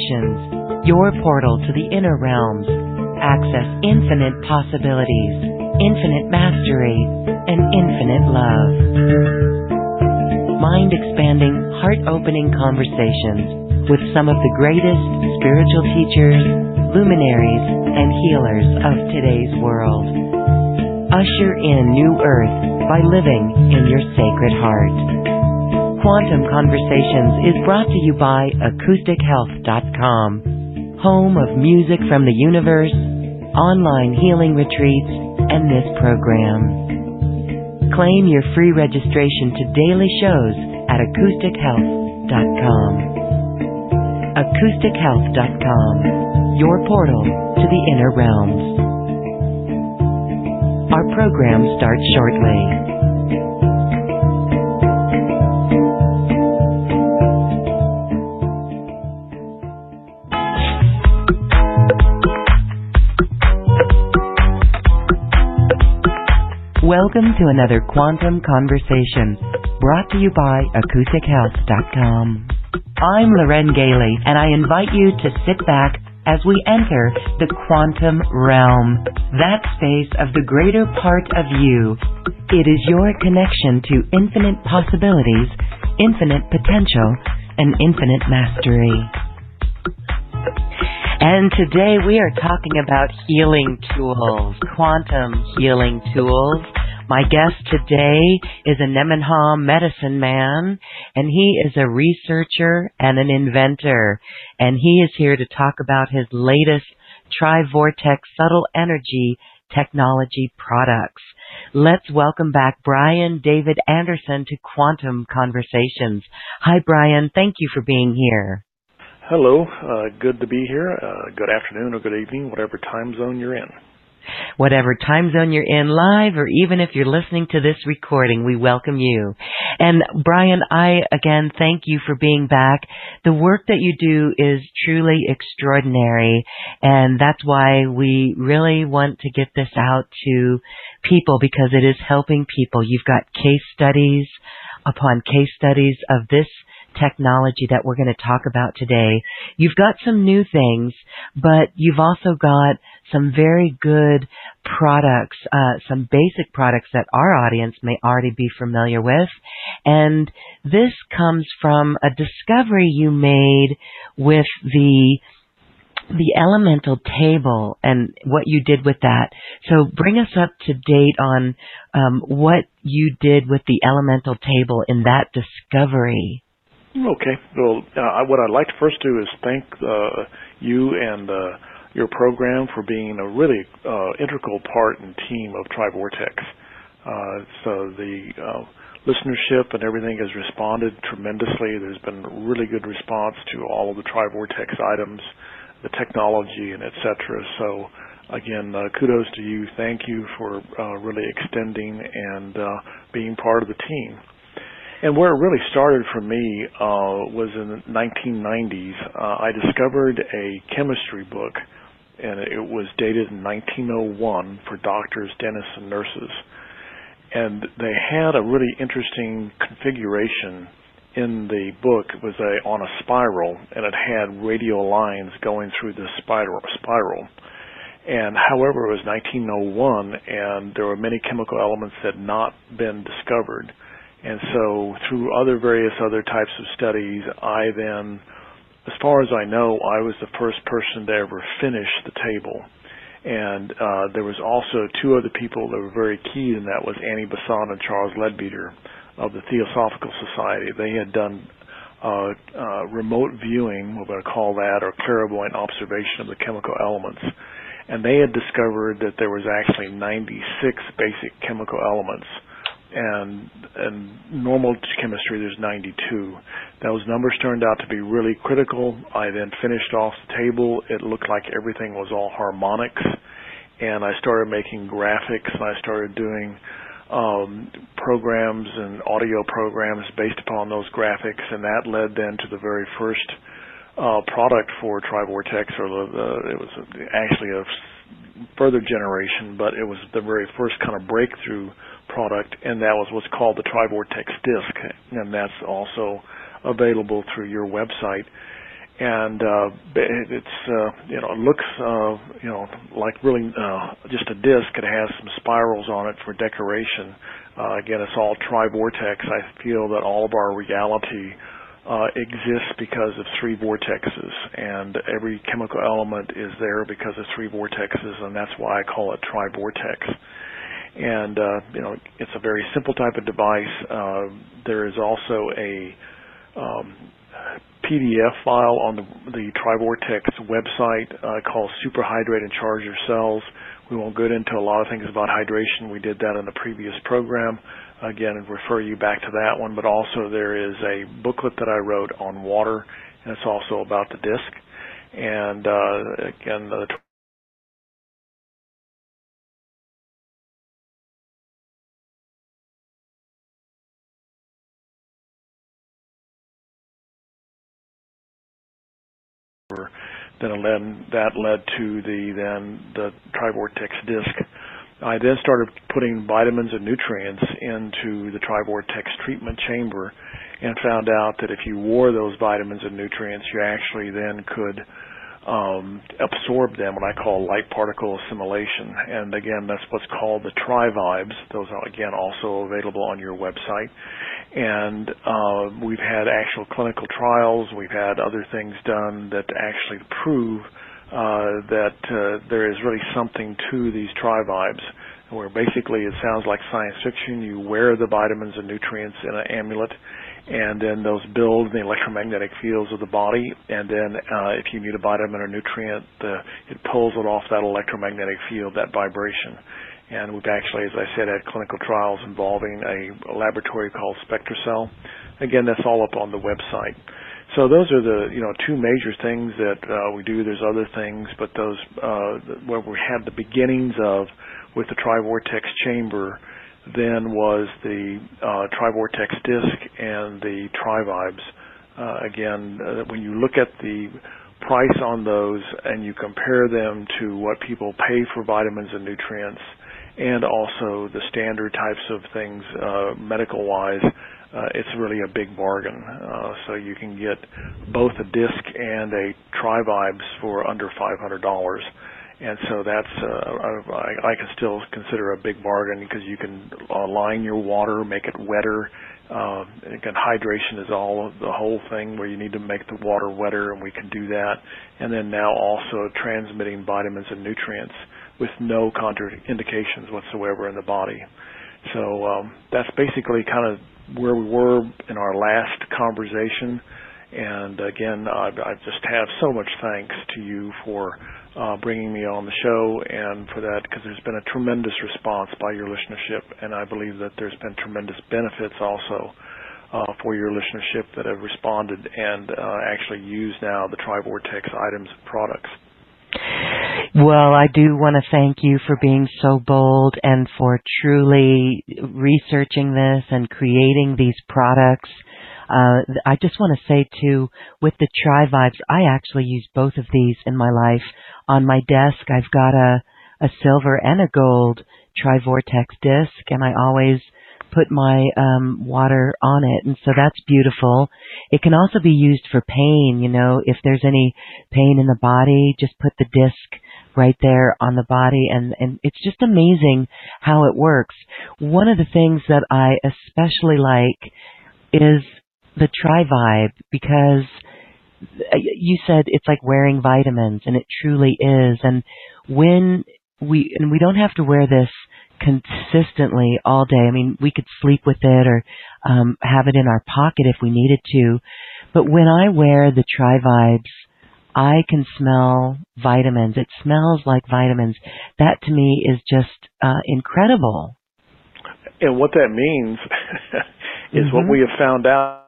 Conversations, your portal to the inner realms. Access infinite possibilities, infinite mastery, and infinite love. Mind-expanding, heart-opening conversations with some of the greatest spiritual teachers, luminaries, and healers of today's world. Usher in new earth by living in your sacred heart. Quantum Conversations is brought to you by AcousticHealth.com, home of music from the universe, online healing retreats, and this program. Claim your free registration to daily shows at AcousticHealth.com. AcousticHealth.com, your portal to the inner realms. Our program starts shortly. Welcome to another Quantum Conversation, brought to you by AcousticHealth.com. I'm Loren Gailey, and I invite you to sit back as we enter the quantum realm, that space of the greater part of you. It is your connection to infinite possibilities, infinite potential, and infinite mastery. And today we are talking about healing tools, quantum healing tools. My guest today is a Nemenhah medicine man, and he is a researcher and an inventor. And he is here to talk about his latest Tri-Vortex subtle energy technology products. Let's welcome back Brian David Andersen to Quantum Conversations. Hi, Brian. Thank you for being here. Hello. Good to be here. Good afternoon or good evening, whatever time zone you're in. Whatever time zone you're in live, or even if you're listening to this recording, we welcome you. And Brian, I again thank you for being back. The work that you do is truly extraordinary, and that's why we really want to get this out to people, because it is helping people. You've got case studies upon case studies of this technology that we're going to talk about today. You've got some new things, but you've also got some very good products, some basic products that our audience may already be familiar with. And this comes from a discovery you made with the elemental table and what you did with that. So bring us up to date on what you did with the elemental table in that discovery. Okay. Well, what I'd like to first do is thank you and your program for being a really integral part and team of Tri-Vortex. So the listenership and everything has responded tremendously. There's been really good response to all of the Tri-Vortex items, the technology, and et cetera. So again, kudos to you. Thank you for really extending and being part of the team. And where it really started for me was in the 1990s. I discovered a chemistry book, and it was dated in 1901 for doctors, dentists, and nurses. And they had a really interesting configuration in the book. It was on a spiral, and it had radial lines going through the spiral. And however, it was 1901, and there were many chemical elements that had not been discovered. And so through various other types of studies, I then, as far as I know, I was the first person to ever finish the table. And there was also two other people that were very key, and that was Annie Besant and Charles Leadbeater of the Theosophical Society. They had done remote viewing, what we'll call that, or clairvoyant observation of the chemical elements. And they had discovered that there was actually 96 basic chemical elements. And normal chemistry, there's 92. Those numbers turned out to be really critical. I then finished off the table. It looked like everything was all harmonics. And I started making graphics, and I started doing programs and audio programs based upon those graphics. And that led then to the very first product for Tri-Vortex, or it was actually a further generation, but it was the very first kind of breakthrough product, and that was what's called the Tri-Vortex disc, and that's also available through your website. and it's it looks like really just a disc. It has some spirals on it for decoration. Again, it's all Tri-Vortex. I feel that all of our reality exists because of three vortexes, and every chemical element is there because of three vortexes, and that's why I call it Tri-Vortex. And it's a very simple type of device. There is also a PDF file on the Tri-Vortex website called Super Hydrate and Charge Your Cells. We won't get into a lot of things about hydration. We did that in the previous program. Again, I'd refer you back to that one. But also there is a booklet that I wrote on water, and it's also about the disc. And again, that led to the Tri-Vortex disc. I then started putting vitamins and nutrients into the Tri-Vortex treatment chamber and found out that if you wore those vitamins and nutrients, you actually then could absorb them, what I call light particle assimilation. And again, that's what's called the Tri-Vibes. Those are, again, also available on your website. And we've had actual clinical trials. We've had other things done that actually prove that there is really something to these Tri-Vibes, where basically it sounds like science fiction. You wear the vitamins and nutrients in an amulet, and then those build the electromagnetic fields of the body, and then if you need a vitamin or nutrient, it pulls it off that electromagnetic field, that vibration. And we've actually, as I said, had clinical trials involving a laboratory called SpectraCell. Again, that's all up on the website. So those are the two major things that we do. There's other things, but those where we had the beginnings of with the Tri-Vortex chamber then was the Tri-Vortex disc and the Tri-Vibes. Again, when you look at the price on those and you compare them to what people pay for vitamins and nutrients and also the standard types of things medical-wise, it's really a big bargain. So you can get both a disc and a Tri-Vibes for under $500. And so that's, I can still consider a big bargain because you can line your water, make it wetter. Again, hydration is the whole thing where you need to make the water wetter, and we can do that. And then now also transmitting vitamins and nutrients with no contraindications whatsoever in the body. So that's basically kind of where we were in our last conversation. And again, I just have so much thanks to you for bringing me on the show and for that, because there's been a tremendous response by your listenership, and I believe that there's been tremendous benefits also for your listenership that have responded and actually use now the Tri-Vortex items and products. Well, I do want to thank you for being so bold and for truly researching this and creating these products. I just want to say, too, with the Tri-Vibes, I actually use both of these in my life. On my desk, I've got a silver and a gold Tri-Vortex disc, and I always put my water on it, and so that's beautiful. It can also be used for pain. If there's any pain in the body, just put the disc right there on the body, and it's just amazing how it works. One of the things that I especially like is the Tri-Vibe, because you said it's like wearing vitamins, and it truly is. And we don't have to wear this consistently all day. I mean, we could sleep with it or have it in our pocket if we needed to. But when I wear the Tri-Vibes, I can smell vitamins. It smells like vitamins. That to me is just incredible. And what that means is what we have found out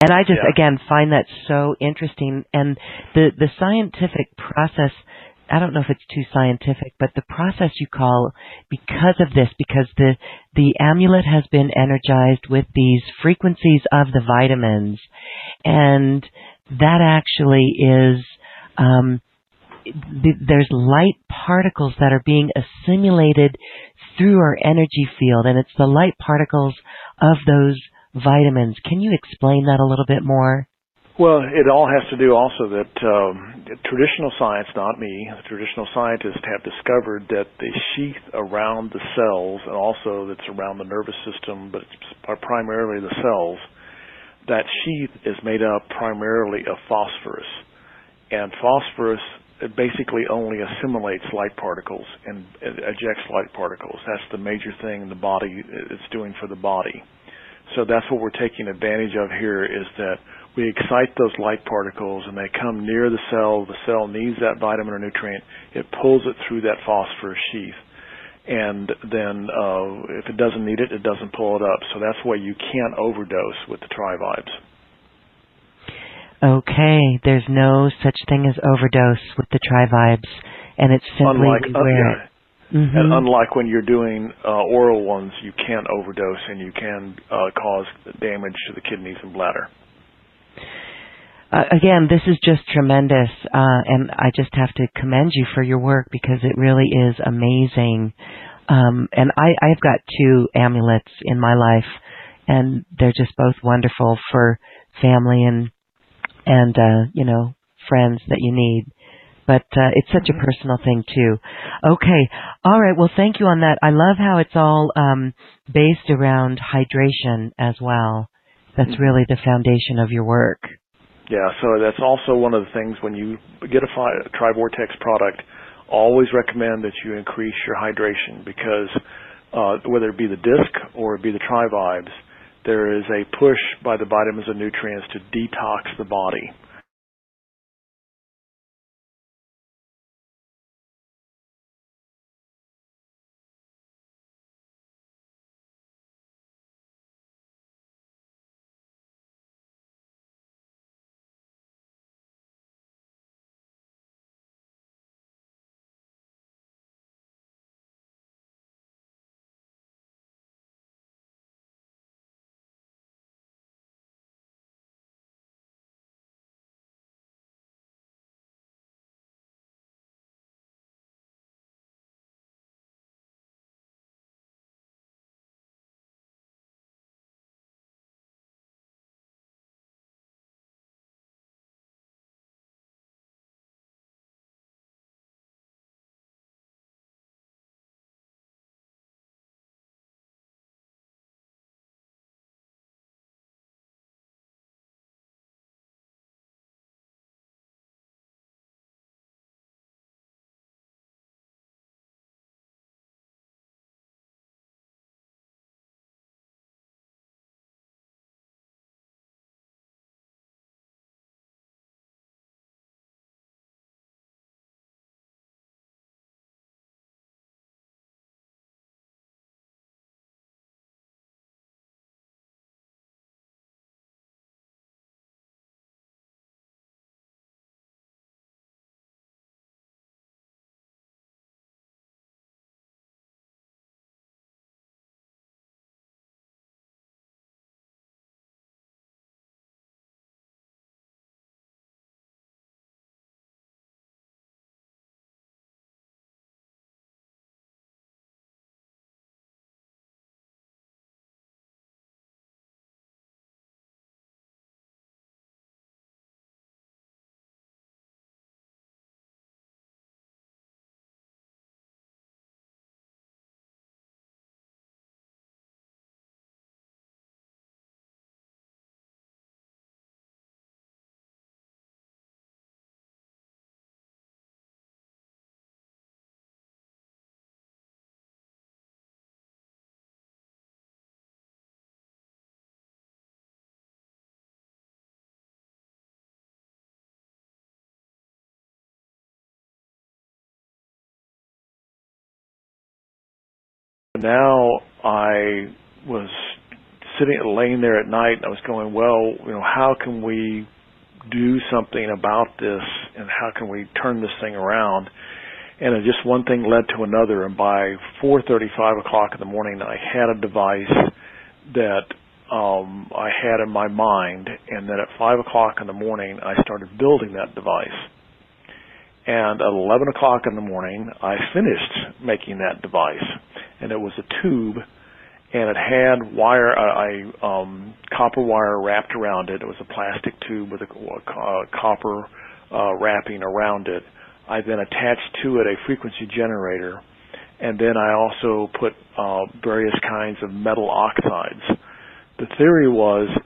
And I just, Yeah. again, find that so interesting. And the scientific process, I don't know if it's too scientific, but the process you call, because of this, because the amulet has been energized with these frequencies of the vitamins, and that actually is, there's light particles that are being assimilated through our energy field, and it's the light particles of those vitamins. Can you explain that a little bit more? Well, it all has to do also that traditional science, not me, the traditional scientists have discovered that the sheath around the cells, and also that's around the nervous system, but it's primarily the cells, that sheath is made up primarily of phosphorus. And phosphorus basically only assimilates light particles and ejects light particles. That's the major thing the body is doing for the body. So that's what we're taking advantage of here, is that we excite those light particles and they come near the cell needs that vitamin or nutrient, it pulls it through that phosphorus sheath. And then if it doesn't need it, it doesn't pull it up. So that's why you can't overdose with the Tri-Vibes. Okay, there's no such thing as overdose with the Tri-Vibes, and it's simply we wear it. Mm-hmm. And unlike when you're doing oral ones, you can overdose and you can cause damage to the kidneys and bladder. Again, this is just tremendous, and I just have to commend you for your work, because it really is amazing. And I've got 2 amulets in my life, and they're just both wonderful for family and friends that you need. But it's such a personal thing, too. Okay. All right. Well, thank you on that. I love how it's all based around hydration as well. That's really the foundation of your work. Yeah, so that's also one of the things when you get a Tri-Vortex product, always recommend that you increase your hydration, because whether it be the disc or it be the Tri-Vibes, there is a push by the vitamins and nutrients to detox the body. Now I was laying there at night, and I was going, well, how can we do something about this, and how can we turn this thing around? And just one thing led to another, and by 4:30, 5 o'clock in the morning, I had a device that I had in my mind, and then at 5 o'clock in the morning, I started building that device. And at 11 o'clock in the morning, I finished making that device, and it was a tube, and it had copper wire wrapped around it. It was a plastic tube with a copper wrapping around it. I then attached to it a frequency generator, and then I also put various kinds of metal oxides. The theory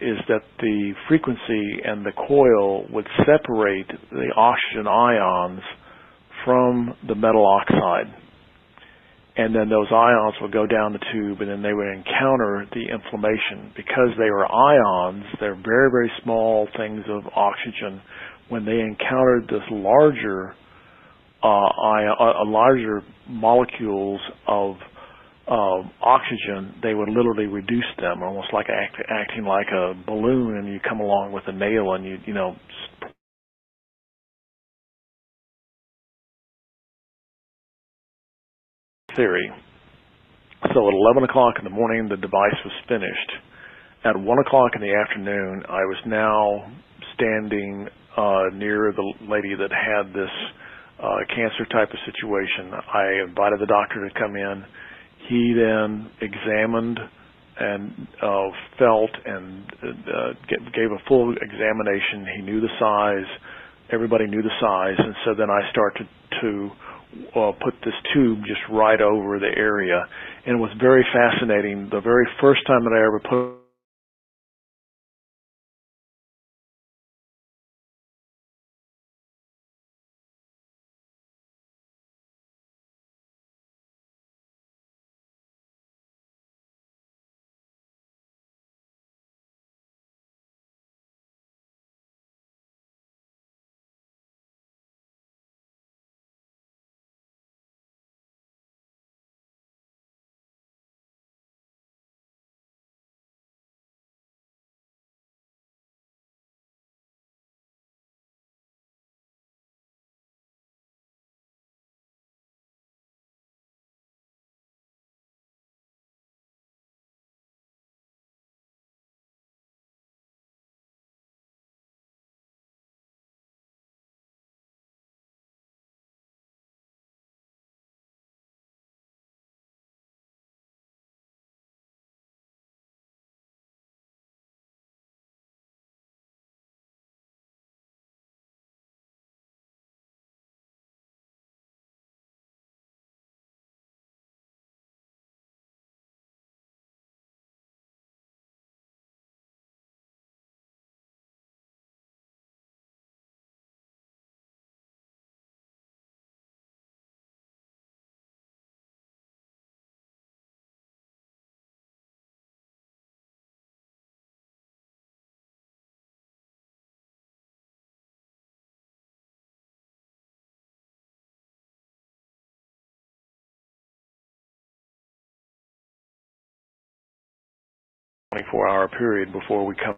is that the frequency and the coil would separate the oxygen ions from the metal oxide. And then those ions would go down the tube, and then they would encounter the inflammation. Because they were ions, they're very, very small things of oxygen. When they encountered this larger molecules of oxygen, they would literally reduce them, almost like acting like a balloon, and you come along with a nail and you theory. So at 11 o'clock in the morning, the device was finished. At 1 o'clock in the afternoon, I was now standing near the lady that had this cancer type of situation. I invited the doctor to come in. He then examined and felt and gave a full examination. He knew the size. Everybody knew the size. And so then I started to put this tube just right over the area. And it was very fascinating. The very first time that I ever put a 24-hour period before we come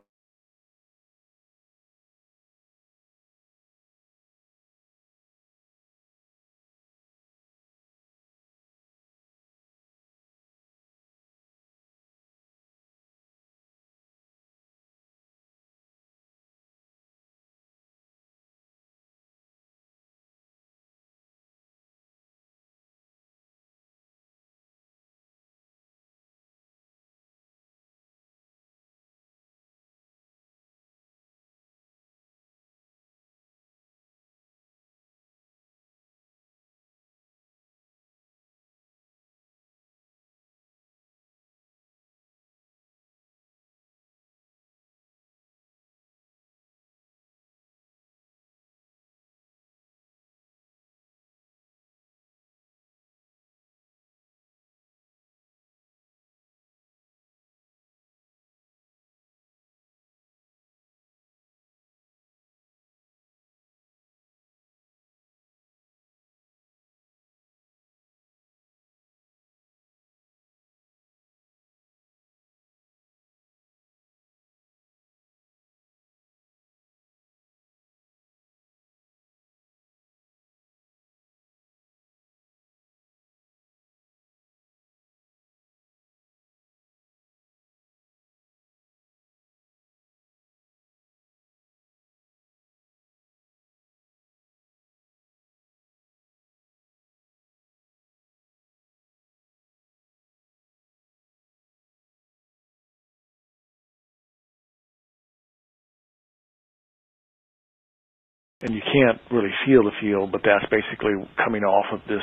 and you can't really feel the field, but that's basically coming off of these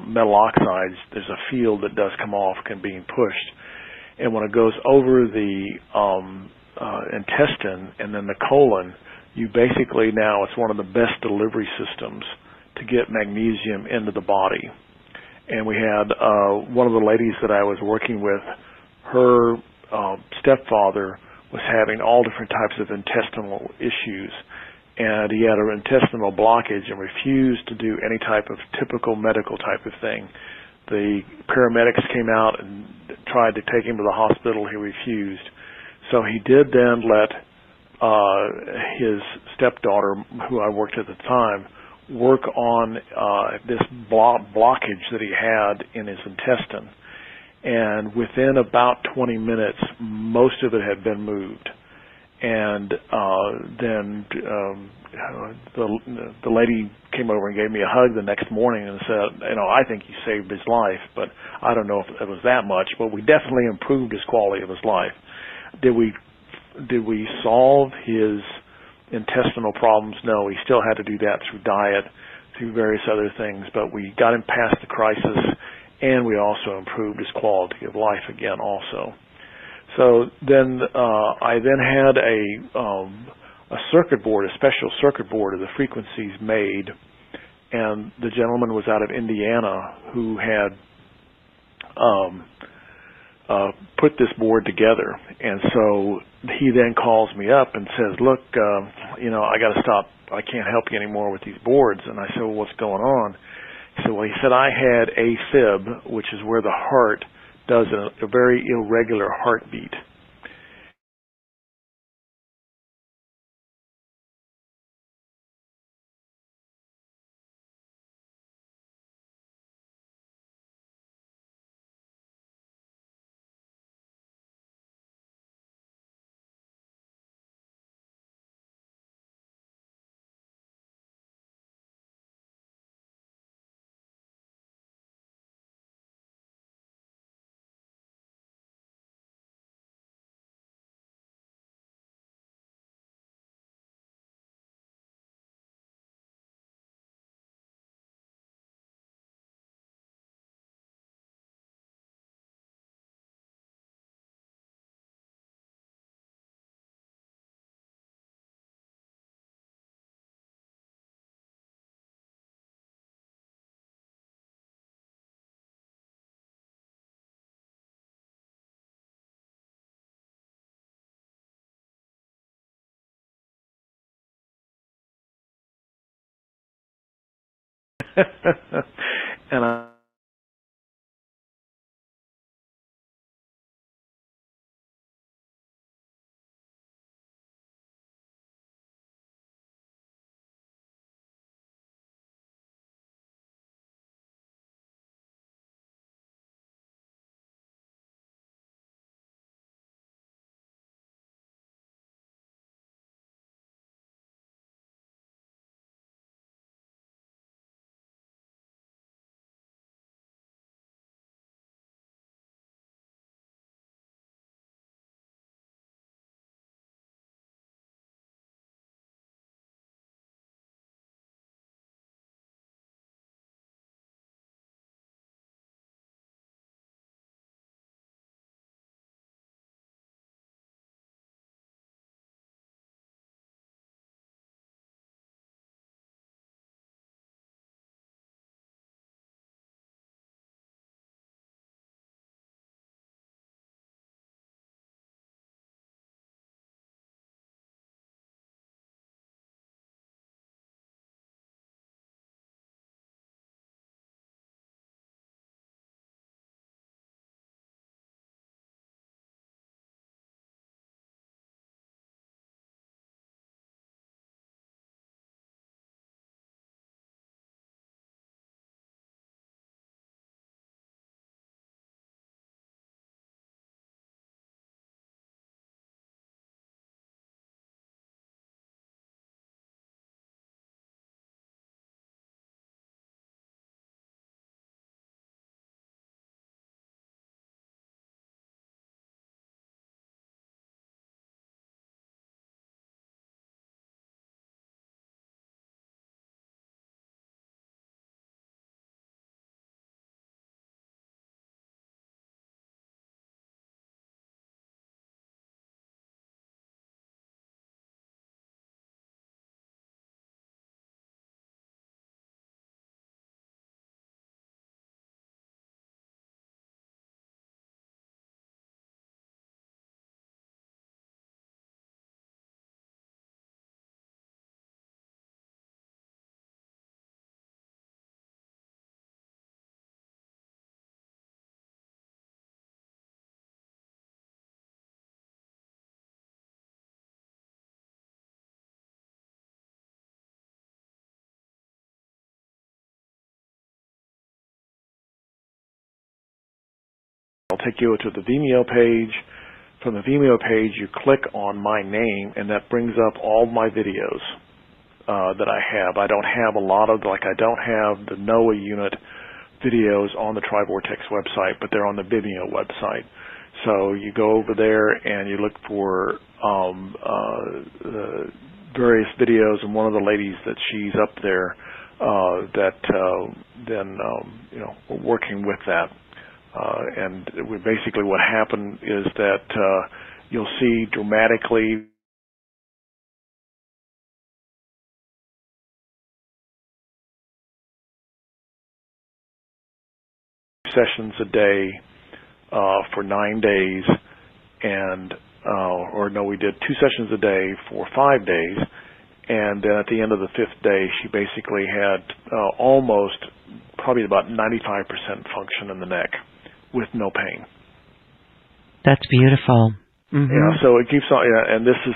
metal oxides. There's a field that does come off and being pushed, and when it goes over the intestine and then the colon, you basically now it's one of the best delivery systems to get magnesium into the body. And we had one of the ladies that I was working with, her stepfather was having all different types of intestinal issues, and he had an intestinal blockage and refused to do any type of typical medical type of thing. The paramedics came out and tried to take him to the hospital. He refused. So he did then let his stepdaughter, who I worked at the time, work on this blockage that he had in his intestine. And within about 20 minutes, most of it had been moved. And then the lady came over and gave me a hug the next morning and said, I think you saved his life, but I don't know if it was that much, but we definitely improved his quality of his life. Did we solve his intestinal problems? No, he still had to do that through diet, through various other things, but we got him past the crisis, and we also improved his quality of life again also. So then I then had a circuit board, a special circuit board of the frequencies made, and the gentleman was out of Indiana who had put this board together. And so he then calls me up and says, look, I got to stop. I can't help you anymore with these boards. And I said, well, what's going on? He said, I had AFib, which is where the heart does a very irregular heartbeat. And I take you to the Vimeo page. From the Vimeo page, you click on my name, and that brings up all my videos that I have. I don't have a lot of, I don't have the NOAA unit videos on the Tri-Vortex website, but they're on the Vimeo website. So you go over there and you look for various videos, and one of the ladies that she's up there we're working with that. And basically what happened is that you'll see dramatically sessions a day for 9 days, and we did 2 sessions a day for 5 days, and then at the end of the 5th day, she basically had almost probably about 95% function in the neck with no pain. That's beautiful. Mm-hmm. Yeah, so it keeps on, and this is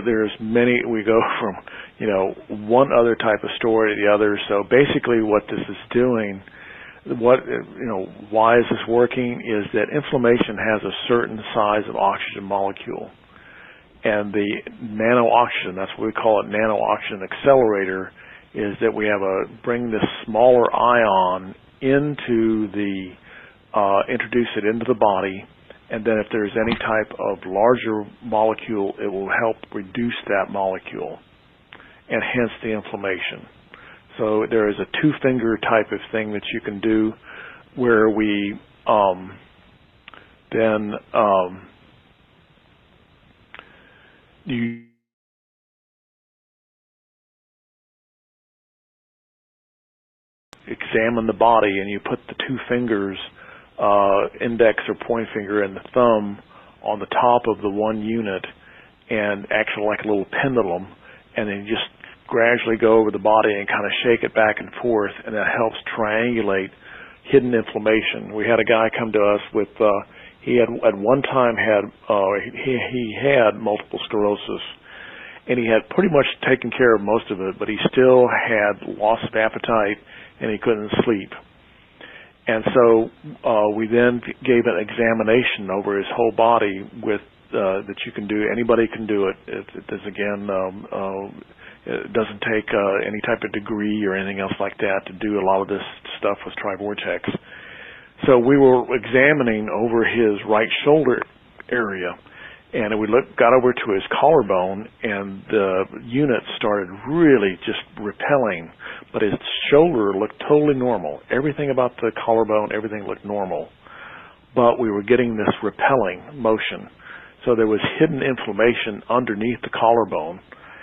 there's many. We go from one other type of story to the other. So basically, what this is doing. Why is this working is that inflammation has a certain size of oxygen molecule, and the Nano Oxygen, that's what we call it, Nano Oxygen accelerator, is that we have bring this smaller ion into introduce it into the body, and then if there's any type of larger molecule, it will help reduce that molecule, and hence the inflammation. So there is a 2-finger type of thing that you can do where we you examine the body and you put the 2 fingers, index or point finger and the thumb on the top of the one unit, and actually like a little pendulum, and then you just gradually go over the body and kind of shake it back and forth, and that helps triangulate hidden inflammation. We had a guy come to us with he had at one time he had multiple sclerosis, and he had pretty much taken care of most of it, but he still had loss of appetite and he couldn't sleep. And so we then gave an examination over his whole body with that you can do. Anybody can do it. It does again. It doesn't take any type of degree or anything else like that to do a lot of this stuff with Tri-Vortex. So we were examining over his right shoulder area, and we got over to his collarbone, and the unit started really just repelling, but his shoulder looked totally normal. Everything about the collarbone, everything looked normal, but we were getting this repelling motion. So there was hidden inflammation underneath the collarbone.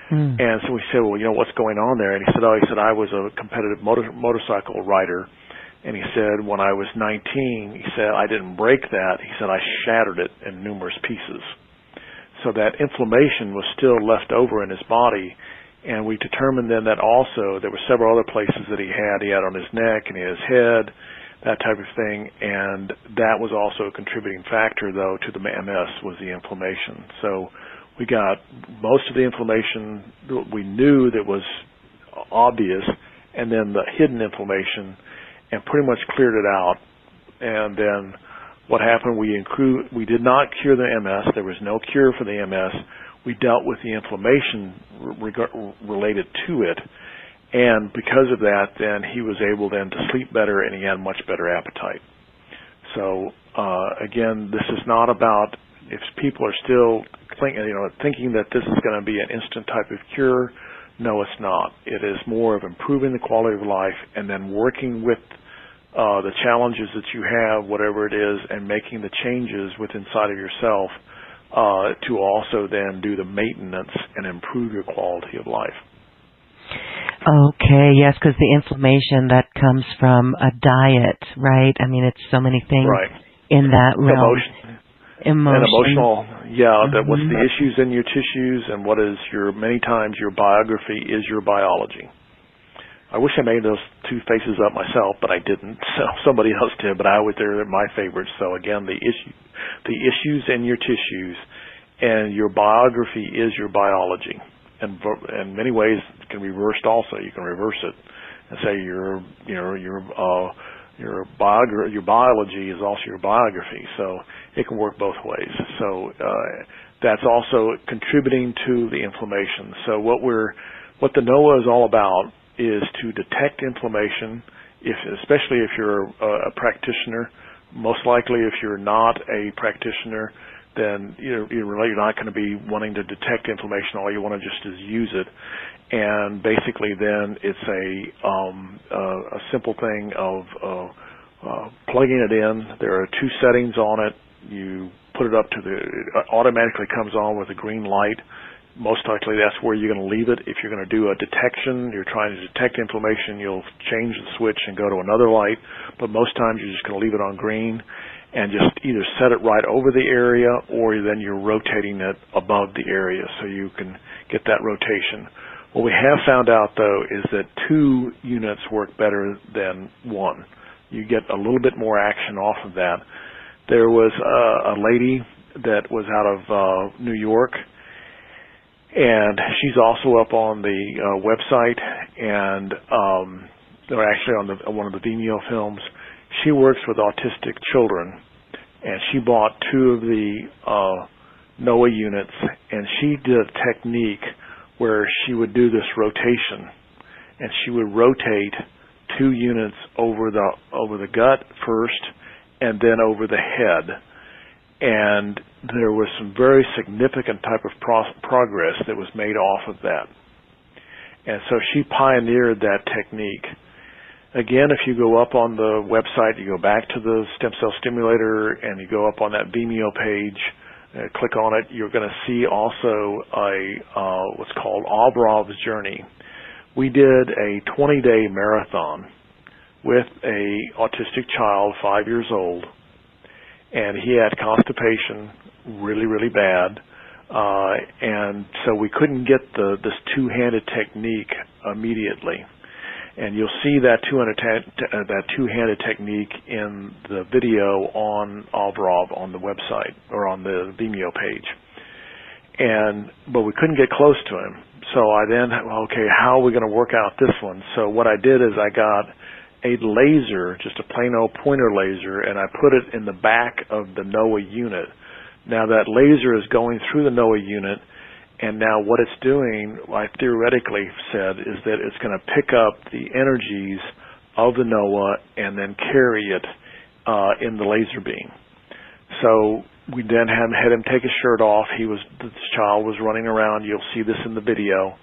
And so we said, well, what's going on there? And he said, I was a competitive motorcycle rider. And he said, when I was 19, he said, I didn't break that. He said, I shattered it in numerous pieces. So that inflammation was still left over in his body. And we determined then that also there were several other places that he had. He had on his neck and his head, that type of thing. And that was also a contributing factor, though, to the MS was the inflammation. So we got most of the inflammation we knew that was obvious, and then the hidden inflammation, and pretty much cleared it out. And then what happened, we did not cure the MS. There was no cure for the MS. We dealt with the inflammation related to it. And because of that, then he was able then to sleep better, and he had much better appetite. So, again, this is not about, if people are still thinking that this is going to be an instant type of cure, no, it's not. It is more of improving the quality of life and then working with the challenges that you have, whatever it is, and making the changes inside of yourself to also then do the maintenance and improve your quality of life. Okay, yes, because the inflammation that comes from a diet, right? I mean, it's so many things in that realm. Emotional, what's the issues in your tissues, and what is many times your biography is your biology. I wish I made those 2 faces up myself, but I didn't. So somebody else did, but they're my favorites. So again, the issues in your tissues, and your biography is your biology. And in many ways, it can be reversed also. You can reverse it and say your biology is also your biography, so it can work both ways. So that's also contributing to the inflammation. So what the NOAA is all about is to detect inflammation, especially if you're a practitioner. Most likely, if you're not a practitioner, then you're not going to be wanting to detect inflammation. All you want to just is use it. And basically, then it's a simple thing of plugging it in. There are two settings on it. You put it up to it automatically comes on with a green light. Most likely that's where you're going to leave it. If you're going to do a detection, you're trying to detect inflammation, you'll change the switch and go to another light. But most times you're just going to leave it on green and just either set it right over the area, or then you're rotating it above the area so you can get that rotation. What we have found out, though, is that 2 units work better than 1. You get a little bit more action off of that. There was a lady that was out of New York, and she's also up on the website, and they're actually on one of the Vimeo films. She works with autistic children, and she bought 2 of the NOAA units, and she did a technique where she would do this rotation, and she would rotate 2 units over the gut first, and then over the head. And there was some very significant type of progress that was made off of that. And so she pioneered that technique. Again, if you go up on the website, you go back to the stem cell stimulator, and you go up on that Vimeo page, click on it, you're going to see also what's called Avrov's Journey. We did a 20-day marathon with a autistic child, 5 years old, and he had constipation really, really bad, and so we couldn't get this two-handed technique immediately. And you'll see that two-handed technique in the video on Avrov on the website or on the Vimeo page. But we couldn't get close to him. So I then, okay, how are we going to work out this one? So what I did is I got a laser, just a plain old pointer laser, and I put it in the back of the NOAA unit. Now that laser is going through the NOAA unit, and now what it's doing, I theoretically said, is that it's going to pick up the energies of the NOAA and then carry it in the laser beam. So we then had him take his shirt off. This child was running around. You'll see this in the video.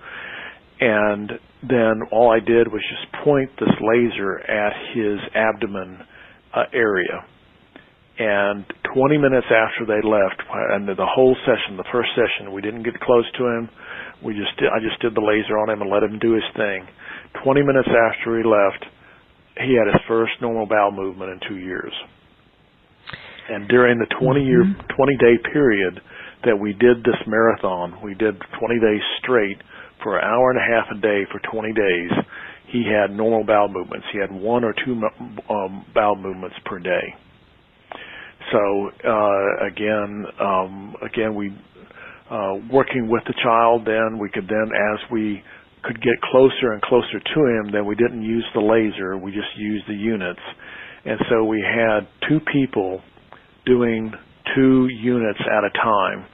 And then all I did was just point this laser at his abdomen area. And 20 minutes after they left, and the whole session, the first session, we didn't get close to him. I just did the laser on him and let him do his thing. 20 minutes after he left, he had his first normal bowel movement in 2 years. And during the 20-day period that we did this marathon, we did 20 days straight for an hour and a half a day for 20 days, he had normal bowel movements. He had 1 or 2 bowel movements per day. So again, we working with the child. Then we could as we could get closer and closer to him, then we didn't use the laser. We just used the units, and so we had 2 people doing 2 units at a time.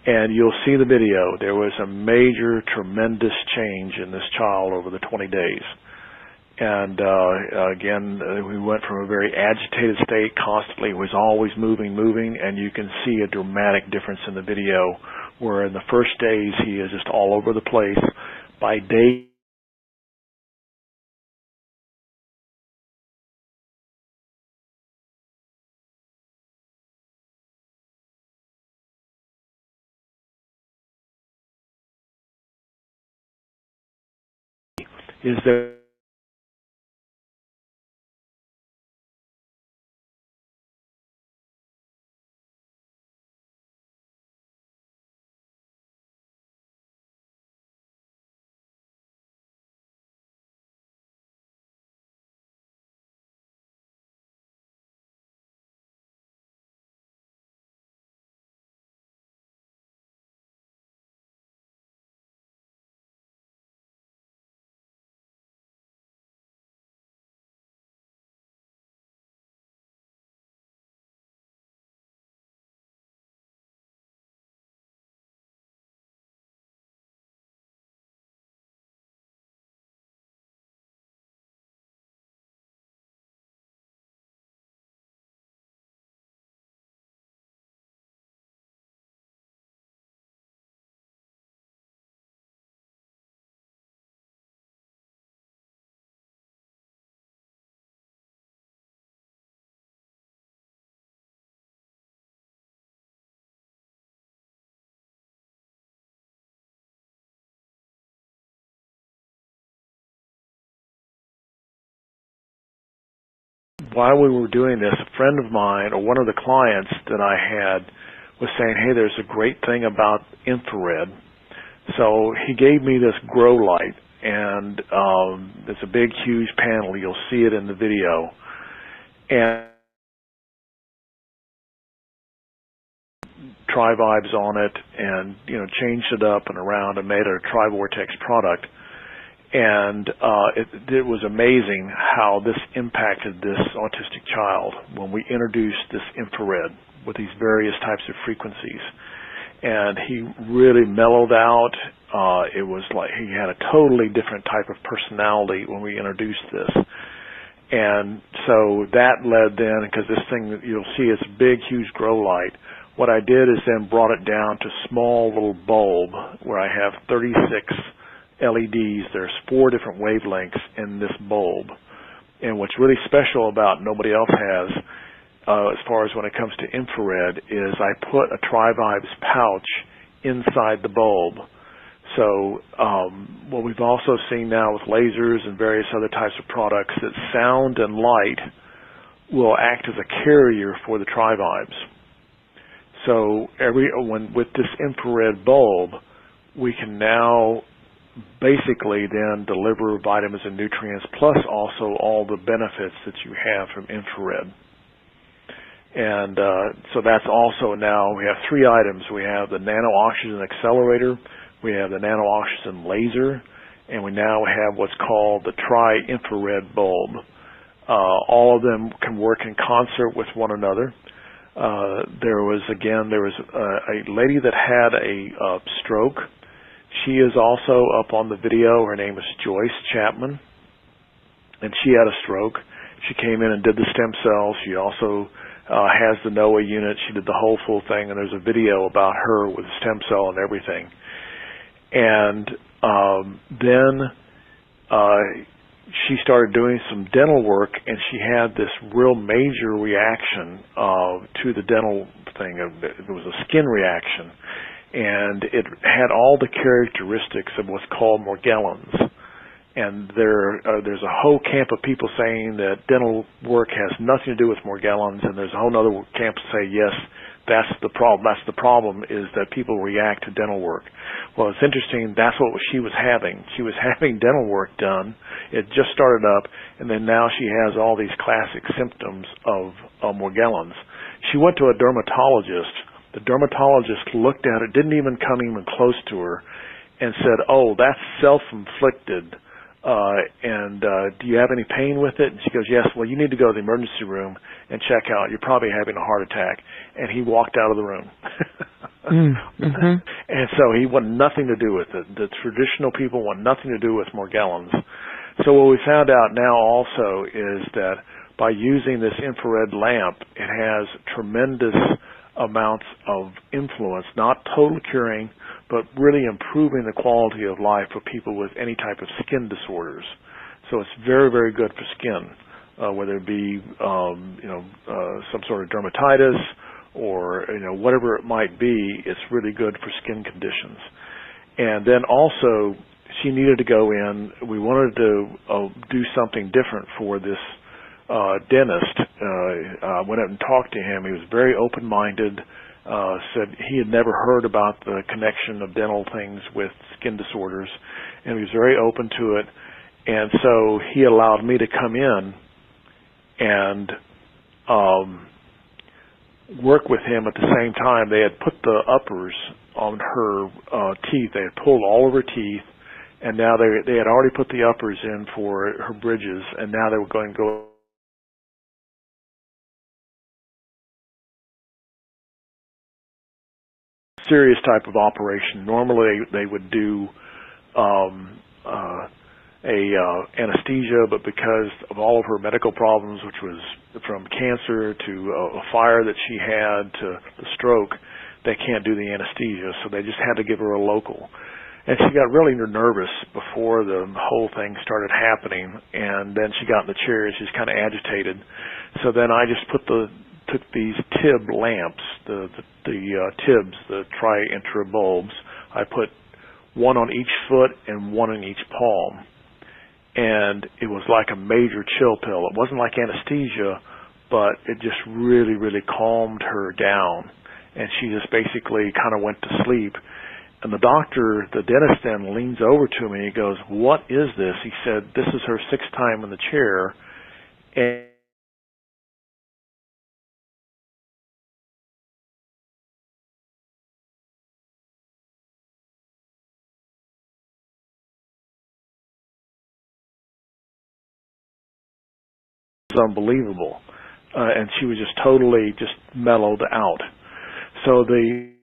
And you'll see the video. There was a major, tremendous change in this child over the 20 days. And again, we went from a very agitated state constantly. It was always moving, and you can see a dramatic difference in the video where in the first days he is just all over the place. By day is there while we were doing this, a friend of mine, or one of the clients that I had, was saying, hey, there's a great thing about infrared. So he gave me this grow light, and it's a big, huge panel. You'll see it in the video. And Tri-Vibes on it, and changed it up and around and made it a Tri-Vortex product. And it was amazing how this impacted this autistic child when we introduced this infrared with these various types of frequencies. And he really mellowed out. It was like he had a totally different type of personality when we introduced this. And so that led then, because this thing, you'll see it's a big, huge grow light. What I did is then brought it down to small little bulb where I have 36 LEDs. There's 4 different wavelengths in this bulb. And what's really special about nobody else has, as far as when it comes to infrared, is I put a Tri-Vibes pouch inside the bulb. So what we've also seen now with lasers and various other types of products, that sound and light will act as a carrier for the Tri-Vibes. So with this infrared bulb, we can now basically then deliver vitamins and nutrients, plus also all the benefits that you have from infrared. And so that's also now, we have 3 items. We have the Nano Oxygen accelerator, we have the Nano Oxygen laser, and we now have what's called the Tri-Infrared bulb. All of them can work in concert with one another. There was a lady that had a stroke. She is also up on the video. Her name is Joyce Chapman, and she had a stroke. She came in and did the stem cells. She also has the NOAA unit. She did the whole full thing, and there's a video about her with the stem cell and everything. And then she started doing some dental work, and she had this real major reaction to the dental thing. It was a skin reaction, and it had all the characteristics of what's called Morgellons. And there's a whole camp of people saying that dental work has nothing to do with Morgellons, and there's a whole other camp to say, yes, that's the problem. That's the problem, is that people react to dental work. Well, it's interesting. That's what she was having. She was having dental work done. It just started up, and then now she has all these classic symptoms of Morgellons. She went to a dermatologist. The dermatologist looked at it, didn't even come even close to her, and said, oh, that's self-inflicted. Do you have any pain with it? And she goes, yes. Well, you need to go to the emergency room and check out. You're probably having a heart attack. And he walked out of the room. Mm-hmm. And so he wanted nothing to do with it. The traditional people want nothing to do with Morgellons. So what we found out now also is that by using this infrared lamp, it has tremendous amounts of influence, not total curing, but really improving the quality of life for people with any type of skin disorders. So it's very, very good for skin, whether it be some sort of dermatitis or whatever it might be. It's really good for skin conditions. And then also, she needed to go in. We wanted to do something different for this dentist. I went out and talked to him. He was very open-minded. Said he had never heard about the connection of dental things with skin disorders, and he was very open to it. And so he allowed me to come in and work with him at the same time. They had put the uppers on her teeth. They had pulled all of her teeth, and now they had already put the uppers in for her bridges, and now they were going to go serious type of operation. Normally they would do anesthesia, but because of all of her medical problems, which was from cancer to a fire that she had to the stroke, they can't do the anesthesia, so they just had to give her a local. And she got really nervous before the whole thing started happening, and then she got in the chair and she was kind of agitated. So then I just took these tib lamps, the tibs, the tri-intra bulbs. I put one on each foot and one on each palm. and it was like a major chill pill. It wasn't like anesthesia, but it just really, really calmed her down, and she just basically kind of went to sleep. And the doctor, the dentist, then leans over to me and he goes, "What is this?" He said, "This is her sixth time in the chair." And it was unbelievable. And she was just totally just mellowed out. So the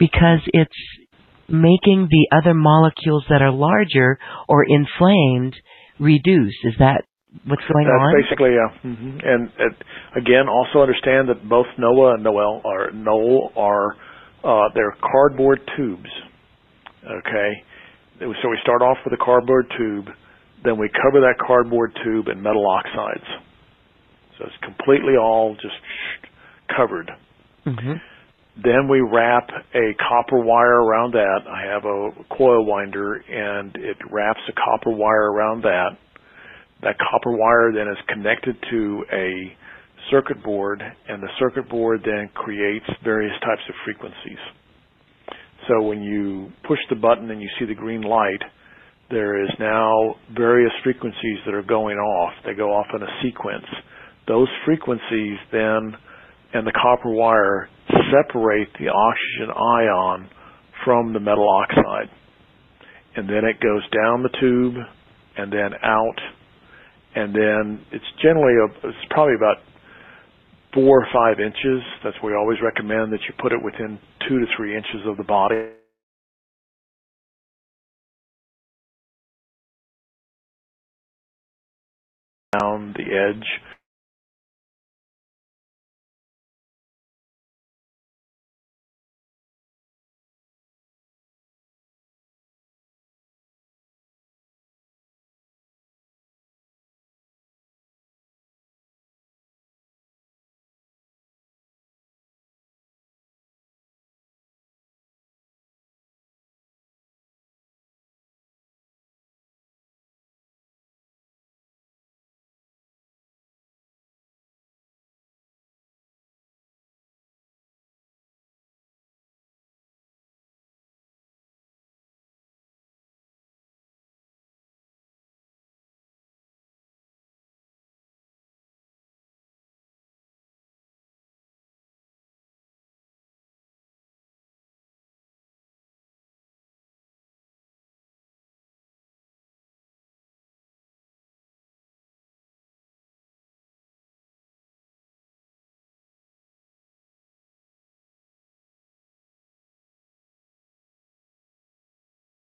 because it's making the other molecules that are larger or inflamed reduce. Is that what's going on? That's basically, and again, also understand that both Noah and Noel are they're cardboard tubes. Okay, so we start off with a cardboard tube, then we cover that cardboard tube in metal oxides. So it's completely all just covered. Mm-hmm. Then we wrap a copper wire around that. I have a coil winder, and it wraps a copper wire around that. That copper wire then is connected to a circuit board, and the circuit board then creates various types of frequencies. So when you push the button and you see the green light, there is now various frequencies that are going off. They go off in a sequence. Those frequencies then and the copper wire separate the oxygen ion from the metal oxide. And then it goes down the tube and then out. And then it's probably about 4 or 5 inches. That's why we always recommend that you put it within 2 to 3 inches of the body. Down the edge.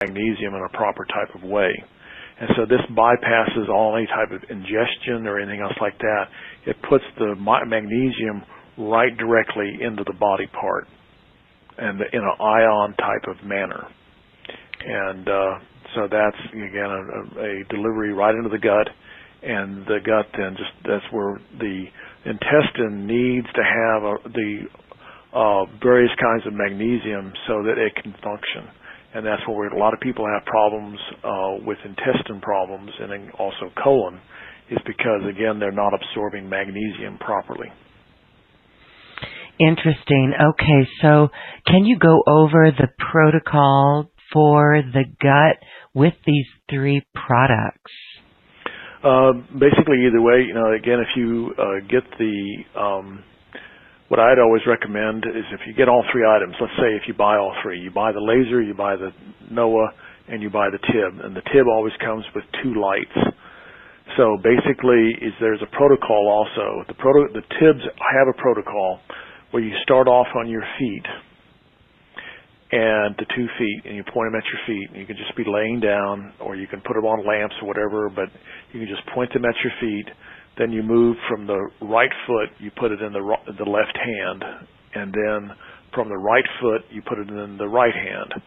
Magnesium in a proper type of way. And so this bypasses all any type of ingestion or anything else like that. It puts the magnesium right directly into the body part and in an ion type of manner. And so that's, again, a delivery right into the gut. And the gut then that's where the intestine needs to have the various kinds of magnesium so that it can function. And that's where a lot of people have problems with intestine problems and then also colon, is because, again, they're not absorbing magnesium properly. Interesting. Okay, so can you go over the protocol for the gut with these 3 products? Basically, either way, again, if you get the what I'd always recommend is if you get all 3 items, let's say if you buy all 3, you buy the laser, you buy the Noah, and you buy the tib. And the tib always comes with 2 lights. So basically, there's a protocol also. The tibs have a protocol where you start off on your feet, and the 2 feet, and you point them at your feet. And you can just be laying down, or you can put them on lamps or whatever, but you can just point them at your feet. Then you move from the right foot, you put it in the left hand, and then from the right foot, you put it in the right hand,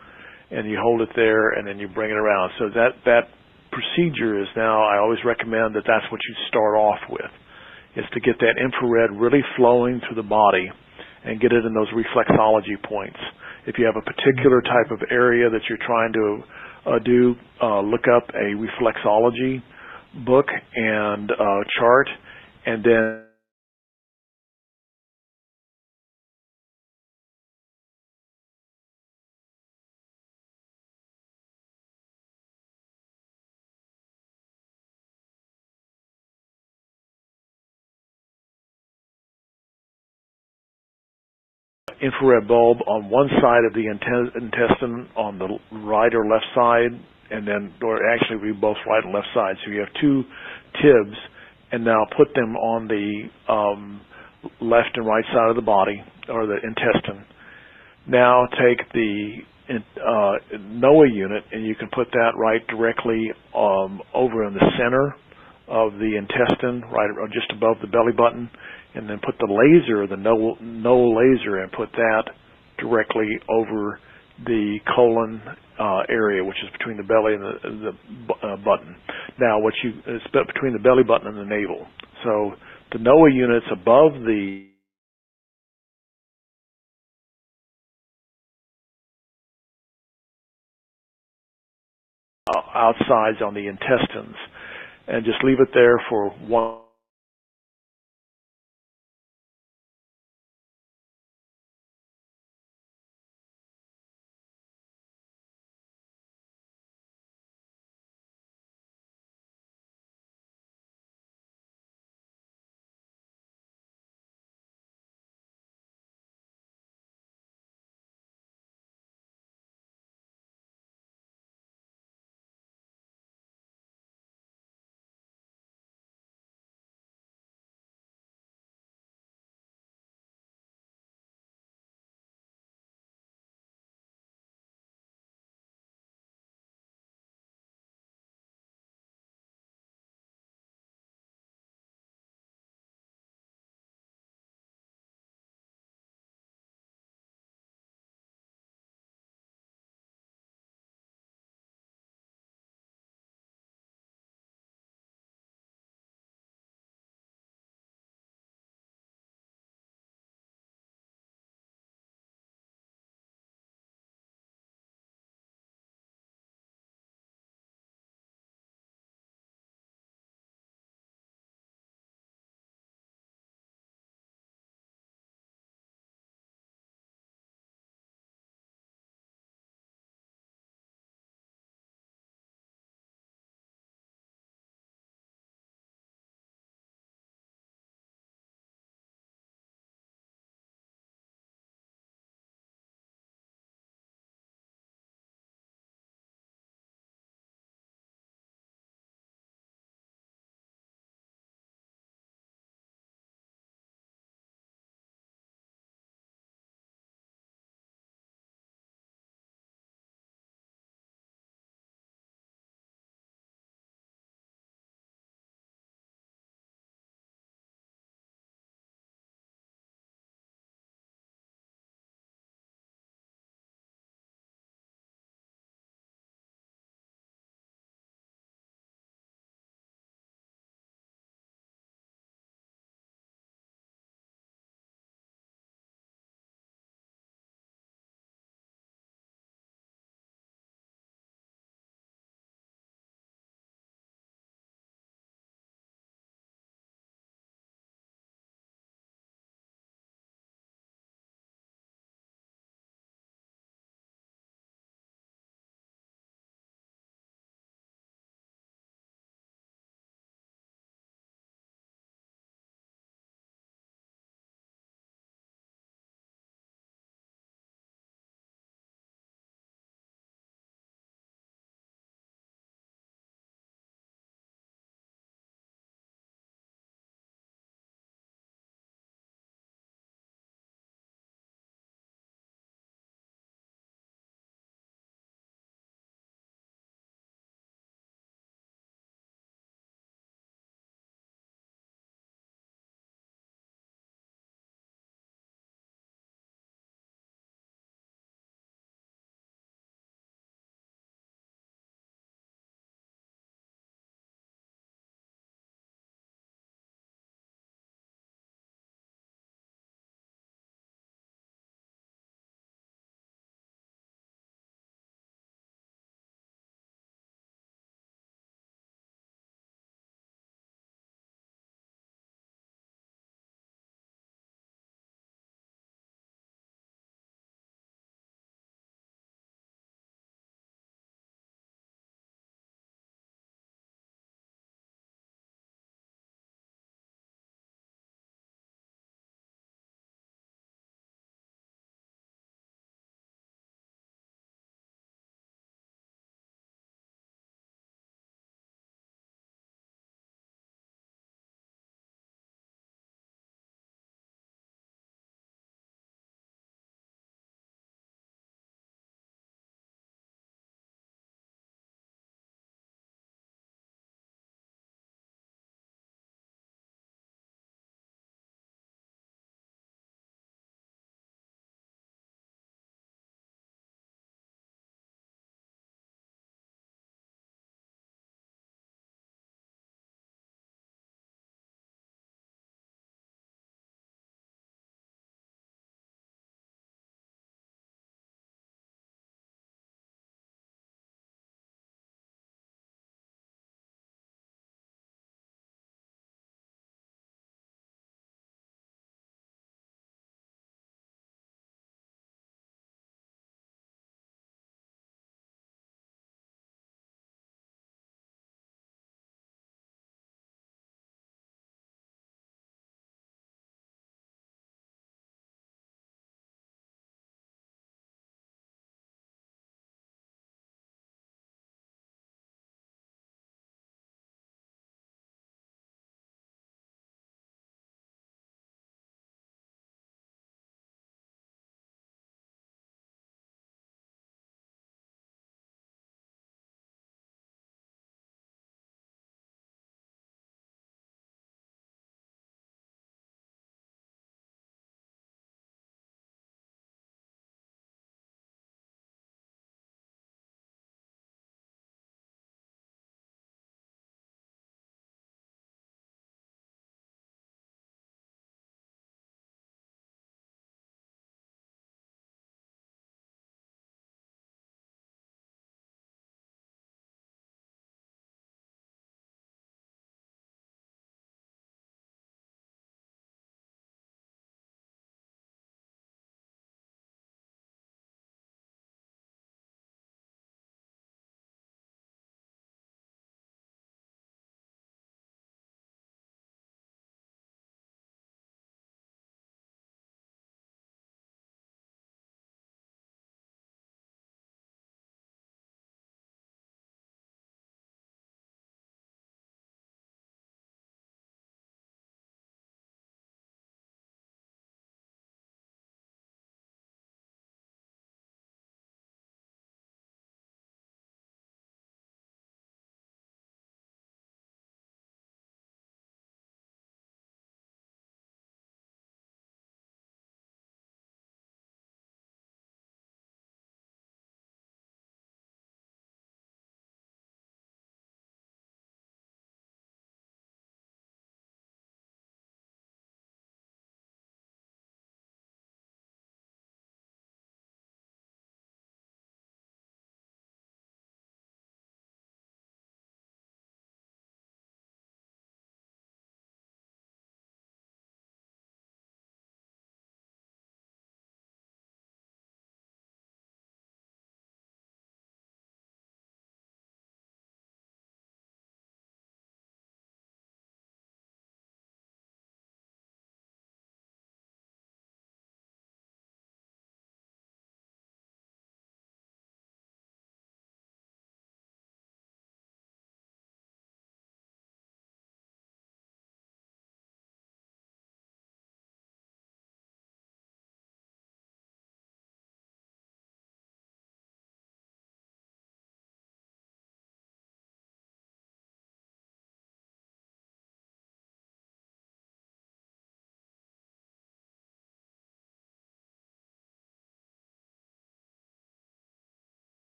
and you hold it there, and then you bring it around. So that procedure is now, I always recommend that that's what you start off with, is to get that infrared really flowing through the body and get it in those reflexology points. If you have a particular type of area that you're trying to look up a reflexology book and chart, and then infrared bulb on one side of the intestine on the right or left side, and then, or actually we both right and left side. So you have 2 tibs, and now put them on the left and right side of the body, or the intestine. Now take the NOAA unit, and you can put that right directly over in the center of the intestine, right just above the belly button, and then put the laser, the NOAA laser, and put that directly over the colon area, which is between the belly and the button. Now, it's between the belly button and the navel. So the NOAA unit's above the outsides on the intestines, and just leave it there for 1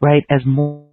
right? As more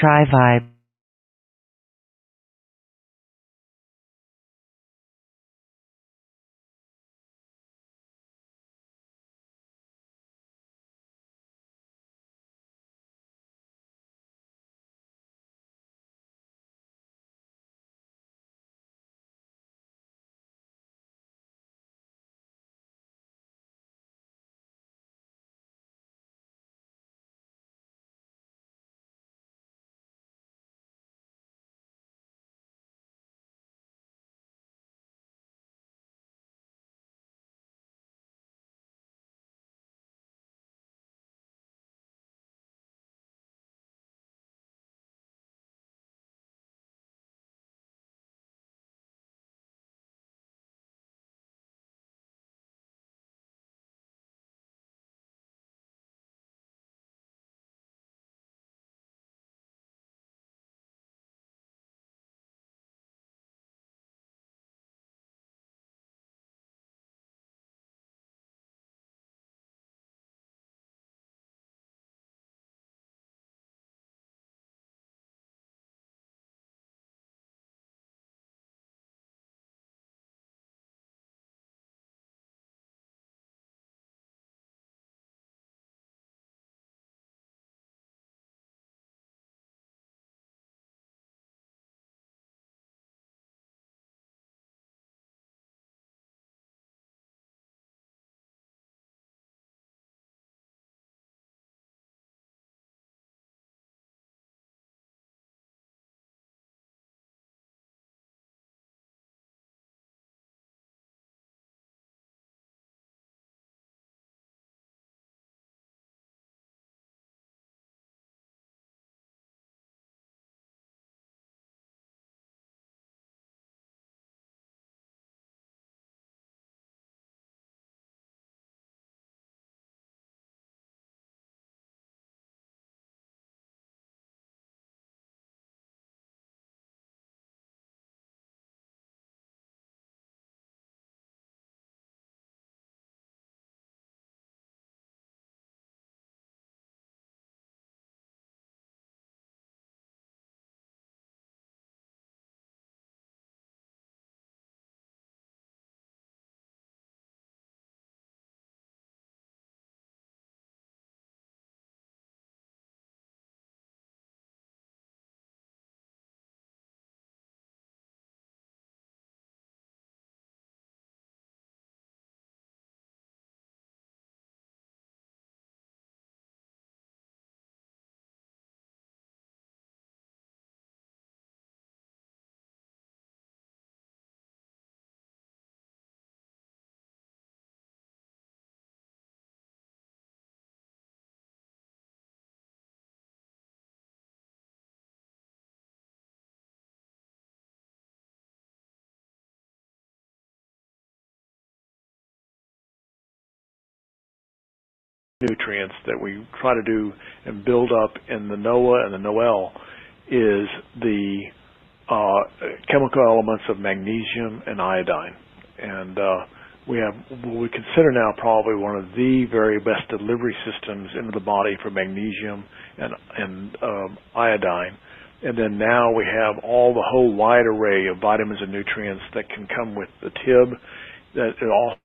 Tri-Vibe. Nutrients that we try to do and build up in the NOAA and the NOEL is the chemical elements of magnesium and iodine. And we have what we consider now probably one of the very best delivery systems into the body for magnesium and iodine. And then now we have all the whole wide array of vitamins and nutrients that can come with the tib. That it all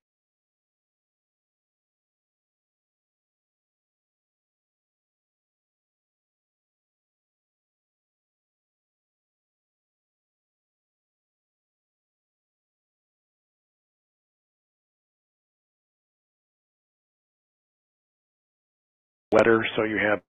wetter, so you have